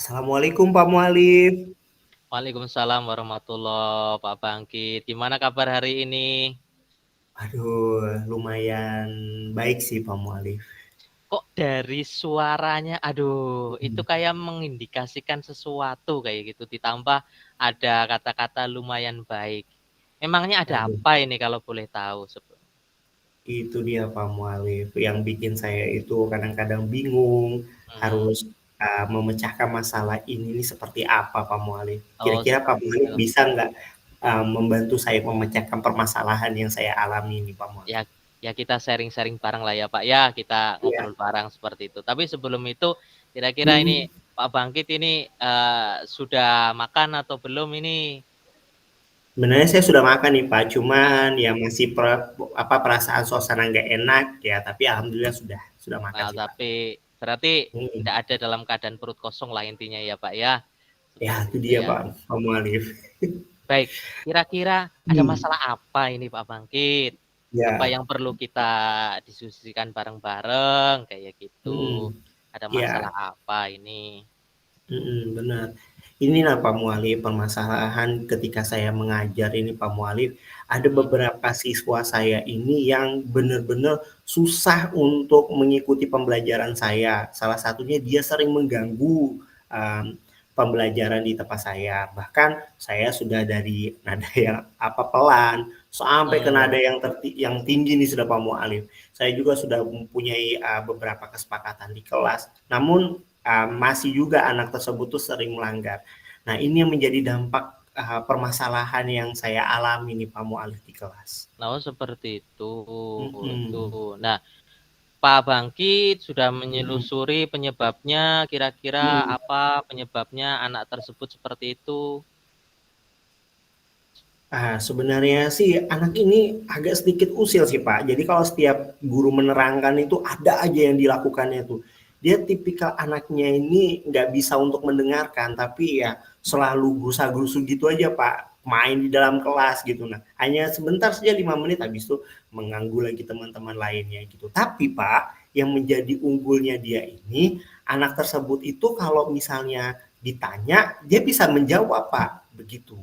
Assalamualaikum Pak Mualif. Waalaikumsalam warahmatullahi Pak Bangkit. Gimana kabar hari ini? Aduh, lumayan baik sih Pak Mualif. Kok dari suaranya, aduh, itu Hmm. kayak mengindikasikan sesuatu kayak gitu. Ditambah ada kata-kata lumayan baik. Emangnya ada Aduh, apa ini kalau boleh tahu? itu dia Pak Mualif yang bikin saya itu kadang-kadang bingung Hmm. harus memecahkan masalah ini seperti apa Pak Mualif. Oh, Kira-kira Pak seperti Mualif itu. bisa nggak membantu saya memecahkan permasalahan yang saya alami ini Pak Mualif? Ya, ya kita sharing-sharing bareng lah ya Pak. Ya, kita Iya. ngobrol bareng seperti itu. Tapi sebelum itu, kira-kira Hmm. ini Pak Bangkit ini sudah makan atau belum ini? Sebenarnya saya sudah makan nih Pak, cuman ya masih perasaan suasana nggak enak ya, tapi alhamdulillah sudah makan Nah, sih Pak. tapi berarti Mhm. tidak ada dalam keadaan perut kosong lah intinya ya, Pak, ya? Ya Seperti itu itu dia ya. Pak, Pak Mualif. Baik, kira-kira ada Hmm. masalah apa ini Pak Bangkit? Apa Ya, yang perlu kita diskusikan bareng-bareng kayak gitu? mhm, Ada iya, masalah apa ini? benar. Inilah Pak Mualif permasalahan ketika saya mengajar ini Pak Mualif, ada Mhm. beberapa siswa saya ini yang benar-benar susah untuk mengikuti pembelajaran saya. Salah satunya dia sering mengganggu, mmm, pembelajaran di tempat saya. Bahkan saya sudah dari nada yang pelan, sampai ke Mmm, nada yang tinggi nih sudah Pak Mualif. Saya juga sudah mempunyai, beberapa kesepakatan di kelas, namun masih juga anak tersebut tuh sering melanggar. Nah, ini yang menjadi dampak permasalahan yang saya alami nih Pak Mualif di kelas. oh seperti itu. Mhm, Nah, Pak Bangkit sudah mhm, menyelusuri penyebabnya, kira-kira mhm. apa penyebabnya anak tersebut seperti itu? Sebenarnya sih anak ini agak sedikit usil sih Pak. Jadi kalau setiap guru menerangkan itu ada aja yang dilakukannya tuh. Dia tipikal anaknya ini nggak bisa untuk mendengarkan, tapi ya selalu gerusa-gerusu gitu aja Pak. Main di dalam kelas gitu. Nah, hanya sebentar saja 5 menit habis itu mengganggu lagi teman-teman lainnya gitu. Tapi Pak, yang menjadi unggulnya dia ini anak tersebut itu kalau misalnya ditanya dia bisa menjawab Pak, begitu.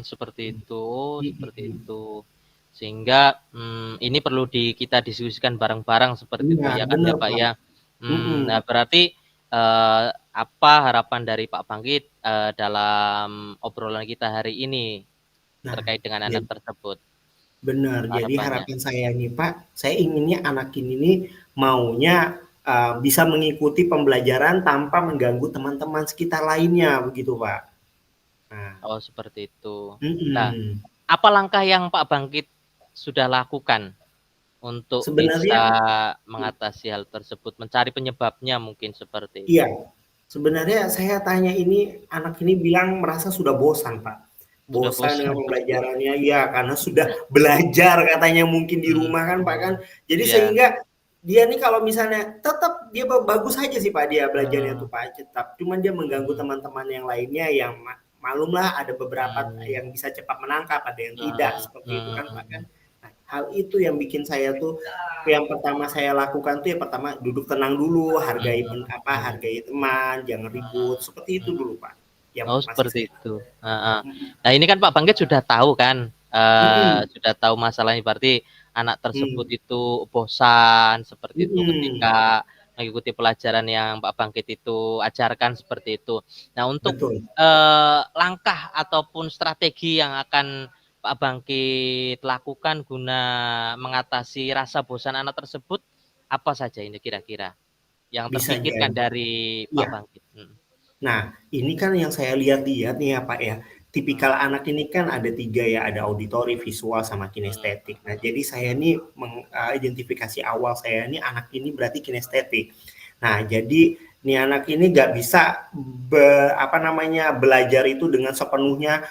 Seperti itu, seperti Mhm. itu. Sehingga, ini perlu kita diskusikan bareng-bareng seperti itu Iya, ya kan ya, bener, Pak, Pak. ya? Mhm. Nah berarti, apa harapan dari Pak Bangkit, dalam obrolan kita hari ini Nah, terkait dengan ja anak tersebut, bener. Jadi harapannya? harapan saya nih, Pak, saya inginnya anak ini nih maunya, bisa mengikuti pembelajaran tanpa mengganggu teman-teman sekitar lainnya, begitu, Pak. Nah, Oh seperti itu. Nah, mhm. apa langkah yang Pak Bangkit sudah lakukan untuk Sebenarnya bisa mengatasi hal tersebut, mencari penyebabnya mungkin seperti iya, itu? sebenarnya saya tanya ini, anak ini bilang merasa sudah bosan, Pak. Sudah Bosan dengan bosan? pembelajarannya, iya, karena sudah belajar katanya mungkin di rumah kan, Pak, kan. Mmm, Jadi iya, sehingga dia nih kalau misalnya tetap dia bagus aja sih, Pak, dia belajarnya tuh, mmm, Pak, tetap. Cuman dia mengganggu mhm, teman-teman yang lainnya yang malumlah ada beberapa mmm, yang bisa cepat menangkap, ada yang tidak, mhm, seperti itu kan, Pak, kan. mhm, Nah, hal itu yang bikin saya tuh yang pertama saya lakukan tuh yang pertama duduk tenang dulu, mhm, hargai teman, jangan ribut, seperti itu mhm. dulu, Pak, yang Oh masih seperti saya itu, heeh. mhm, Nah ini kan Pak Bangkit sudah tahu kan, mhm, sudah tahu masalahnya berarti anak tersebut mmm, itu bosan seperti itu mhm, ketika mengikuti pelajaran yang Pak Bangkit itu ajarkan seperti itu. Nah untuk, betul. langkah ataupun strategi yang akan Pak Bangkit lakukan guna mengatasi rasa bosan anak tersebut, apa saja ini kira-kira yang Bisa terpikirkan jadi dari Pak iya. Bangkit? Mhm, Nah, ini kan yang saya lihat-lihat nih ya, Pak, ya, tipikal mhm, anak ini kan ada 3 ya, ada auditori, visual, sama mhm, kinestetik. Nah, jadi saya nih identifikasi awal saya nih anak ini berarti kinestetik. Nah, jadi nih anak ini nggak bisa apa namanya, belajar itu dengan sepenuhnya,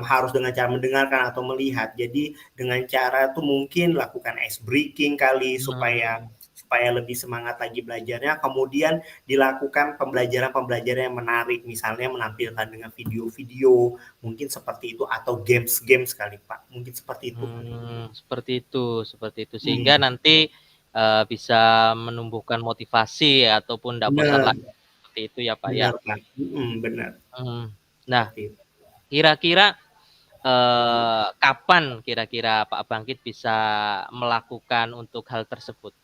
harus dengan cara mendengarkan atau melihat. Jadi dengan cara tuh mungkin lakukan ice breaking kali supaya mmm. supaya lebih semangat lagi belajarnya, kemudian dilakukan pembelajaran-pembelajaran yang menarik, misalnya menampilkan dengan video-video, mungkin seperti itu, atau games-games kali Pak, mungkin seperti itu kali. Seperti itu seperti itu. Sehingga Hmm, nanti, bisa menumbuhkan motivasi ataupun ndak bosan benar, lagi seperti itu ya Pak ya. benar Pak, benar, Hmm. Nah, seperti itu. kira-kira Mhm. kapan kira-kira Pak Bangkit bisa melakukan untuk hal tersebut?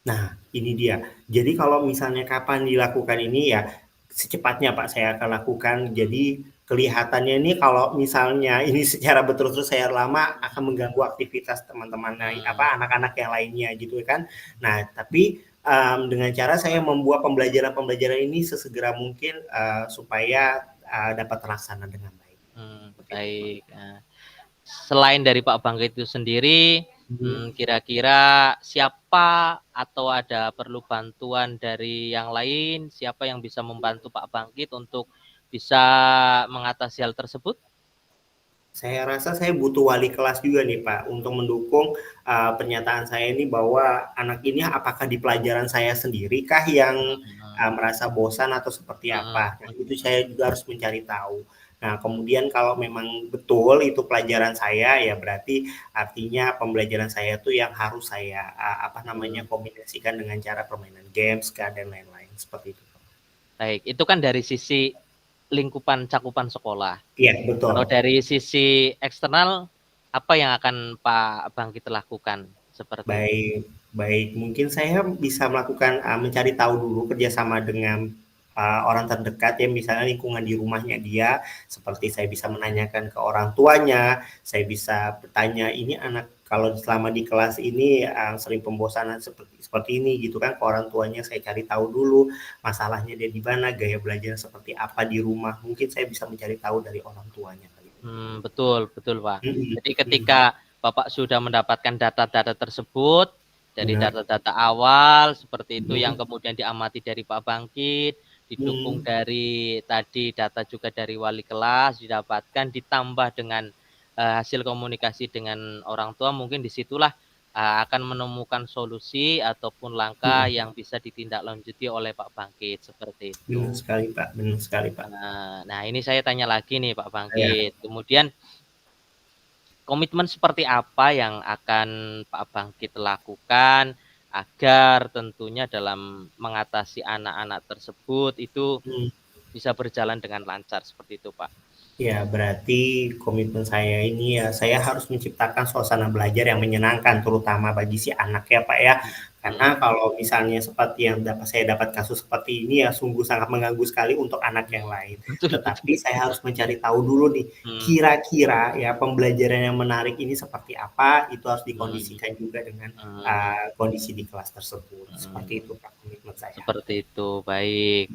Nah, ini dia. Jadi kalau misalnya kapan dilakukan ini ya, secepatnya Pak saya akan lakukan. Jadi kelihatannya ini kalau misalnya ini secara berterus-terus saya lama akan mengganggu aktivitas teman-teman Hmm. anak-anak yang lainnya gitu kan. Nah, tapi dengan cara saya membuat pembelajaran-pembelajaran ini sesegera mungkin supaya dapat terlaksana dengan baik. Seperti itu, Pak. Baik. Nah, selain dari Pak Bangkit itu sendiri, Mhm. kira-kira siapa atau ada perlu bantuan dari yang lain? Siapa yang bisa membantu Pak Bangkit untuk bisa mengatasi hal tersebut? Saya rasa saya butuh wali kelas juga nih Pak, untuk mendukung, pernyataan saya ini bahwa anak ini apakah di pelajaran saya sendiri kah yang, Mhm, merasa bosan atau seperti apa. mhm, Nah, itu saya juga harus mencari tahu. Nah, kemudian kalau memang betul itu pelajaran saya, ya berarti artinya pembelajaran saya tuh yang harus saya, apa namanya, mhm. kombinasikan dengan cara permainan games kah dan lain-lain, seperti itu. Baik, itu kan dari sisi lingkupan cakupan sekolah. Iya, betul. Kalau dari sisi eksternal, apa yang akan Pak Bangkit lakukan seperti itu? Baik baik, mungkin saya bisa melakukan, mencari tahu dulu kerjasama dengan, orang terdekat ya, misalnya lingkungan di rumahnya dia, seperti saya bisa menanyakan ke orang tuanya, saya bisa bertanya, "Ini anak kalau selama di kelas ini, sering pembosanan seperti seperti ini," gitu kan, ke orang tuanya saya cari tahu dulu, masalahnya dia di mana, gaya belajarnya seperti apa di rumah, mungkin saya bisa mencari tahu dari orang tuanya kali. Betul betul, Pak. Mhm Jadi mhm, ketika Bapak sudah mendapatkan data-data tersebut, dari benar, data-data awal seperti itu yang mhm, kemudian diamati dari Pak Bangkit, didukung mhm, dari tadi data juga dari wali kelas didapatkan, ditambah dengan, hasil komunikasi dengan orang tua, mungkin disitulah akan menemukan solusi ataupun langkah mhm. yang bisa ditindaklanjuti oleh Pak Bangkit, seperti Benar itu. sekali, Pak, benar sekali, Pak. Nah ini saya tanya lagi nih Pak Iya, Bangkit, kemudian komitmen seperti apa yang akan Pak Bangkit lakukan agar tentunya dalam mengatasi anak-anak tersebut itu mhm. bisa berjalan dengan lancar seperti itu, Pak? Ya, berarti komitmen saya ini ya, saya harus menciptakan suasana belajar yang menyenangkan, terutama bagi si anak ya, Pak, ya. Mhm, Karena mhm, kalau misalnya seperti yang saya dapat kasus seperti ini ya, sungguh sangat mengganggu sekali untuk anak yang mhm. lain. Betul Tetapi betul. saya harus mencari tahu dulu nih, Mmm, kira-kira ya pembelajaran yang menarik ini seperti apa, itu harus mhm, dikondisikan juga dengan, mhm, kondisi di kelas tersebut. Seperti mhm. itu, Pak, komitmen saya. Seperti itu, baik.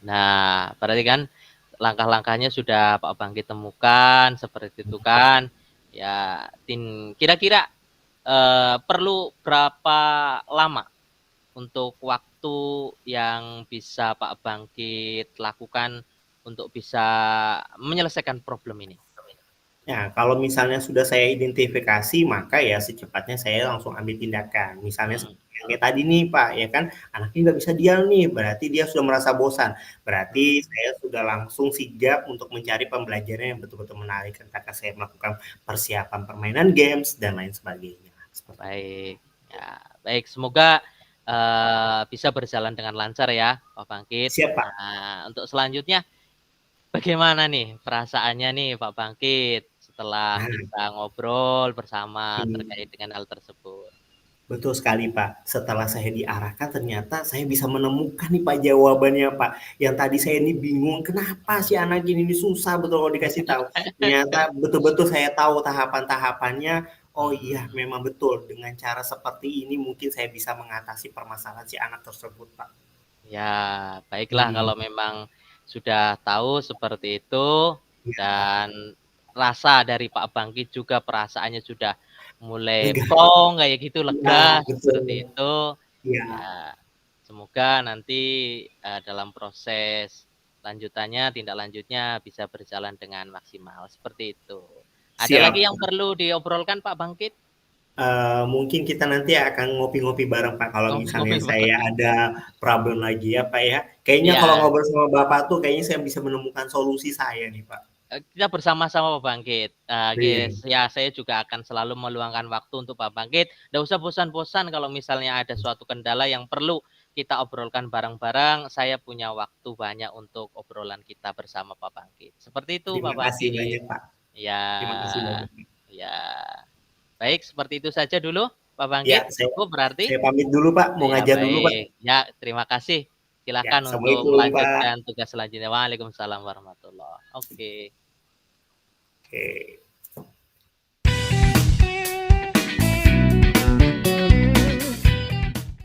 Nah, berarti kan langkah-langkahnya sudah Pak Bangkit temukan, seperti itu kan. Ya, kira-kira, perlu berapa lama untuk waktu yang bisa Pak Bangkit lakukan untuk bisa menyelesaikan problem ini? Ya, kalau misalnya sudah saya identifikasi, maka ya secepatnya saya langsung ambil tindakan. Misalnya Mhm, seperti yang kayak tadi nih, Pak, ya kan, anaknya nggak bisa diam nih, berarti dia sudah merasa bosan. Berarti saya sudah langsung sigap untuk mencari pembelajaran yang betul-betul menarik. Entahkah saya melakukan persiapan permainan games dan lain sebagainya, seperti itu. baik. Ya, baik semoga, bisa berjalan dengan lancar ya, Pak Bangkit. Siap, Pak. Nah, untuk selanjutnya bagaimana nih perasaannya nih Pak Bangkit setelah Nah, kita ngobrol bersama ini terkait dengan hal tersebut? betul sekali, Pak. Setelah saya diarahkan ternyata saya bisa menemukan nih, Pak, jawabannya, Pak. Yang tadi saya ini bingung, kenapa si Mhm. anak ini susah betul kalau dikasih tahu. Ternyata betul-betul saya tahu tahapan-tahapannya, oh iya Mhm. memang betul dengan cara seperti ini mungkin saya bisa mengatasi permasalahan si anak tersebut, Pak. Ya, baiklah Mhm, kalau memang sudah tahu seperti itu iya, dan rasa dari Pak Bangkit juga perasaannya sudah mulai lega. plong kayak gitu, Iya, lega betul. seperti itu. Iya, Ya, semoga nanti, dalam proses lanjutannya, tindak lanjutnya bisa berjalan dengan maksimal, seperti itu. Ada lagi siap. yang perlu diobrolkan Pak Bangkit? Mungkin kita nanti akan ngopi-ngopi bareng, Pak, kalau misalnya Ngopi-ngopi saya bareng. ada problem lagi ya, Pak, ya. Kayaknya kalau Iya. ngobrol sama Bapak tuh kayaknya saya bisa menemukan solusi saya nih, Pak. Kita bersama-sama Pak Bangkit. Iya, Ya saya juga akan selalu meluangkan waktu untuk Pak Bangkit. Nggak usah bosan-bosan kalau misalnya ada suatu kendala yang perlu kita obrolkan bareng-bareng. Saya punya waktu banyak untuk obrolan kita bersama Pak Bangkit. Seperti itu Terima Pak kasih Bangkit. banyak, Pak. Ya, Terima kasih banyak. ya. Baik, seperti itu saja dulu Pak Ya, Bangkit. Cukup berarti? saya pamit dulu, Pak. Mau Ya, ngajar dulu, Pak. baik. Ya, terima kasih. Ya, Silakan untuk Assalamualaikum, Pak. melanjutkan tugas selanjutnya. Waalaikumsalam warahmatullahi. Oke. Oke.